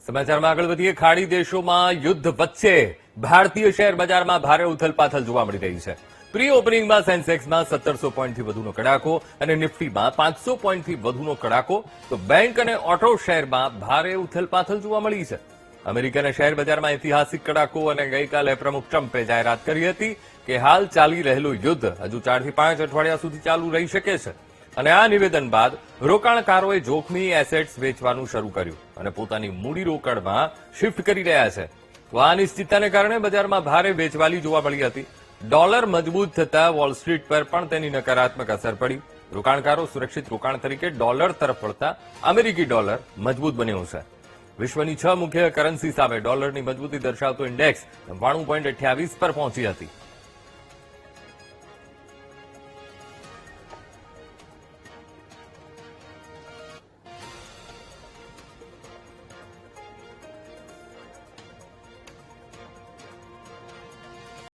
સમાચારમાં આગળ વધીએ. ખાડી દેશોમાં યુદ્ધ વચ્ચે ભારતીય શેર બજારમાં ભારે ઉથલપાથલ જોવા મળી રહી છે. પ્રી ઓપનિંગમાં સેન્સેક્સમાં 1700 પોઈન્ટથી વધુનો કડાકો અને નિફ્ટીમાં 500 પોઈન્ટથી વધુનો કડાકો, તો બેંક અને ઓટો શેરમાં ભારે ઉથલપાથલ જોવા મળી છે. અમેરિકાના શેર બજારમાં ઐતિહાસિક કડાકો અને ગઈકાલે પ્રમુખ ટ્રમ્પે જાહેરાત કરી હતી કે હાલ ચાલી રહેલું યુદ્ધ હજુ 4 થી 5 અઠવાડિયા સુધી ચાલુ રહી શકે છે. અને આ નિવેદન બાદ રોકાણકારોએ જોખમી એસેટ્સ વેચવાનું શરૂ કર્યું અને પોતાની મૂડી રોકડમાં શિફ્ટ કરી રહ્યા છે. તો આ અનિશ્ચિતતાને કારણે બજારમાં ભારે વેચવાલી જોવા મળી હતી. ડોલર મજબૂત થતા વોલ સ્ટ્રીટ પર પણ તેની નકારાત્મક અસર પડી. રોકાણકારો સુરક્ષિત રોકાણ તરીકે ડોલર તરફ વળતા અમેરિકી ડોલર મજબૂત બન્યું છે. વિશ્વની 6 મુખ્ય કરન્સી સામે ડોલરની મજબૂતી દર્શાવતો ઇન્ડેક્સ 99.28 પર પહોંચી હતી.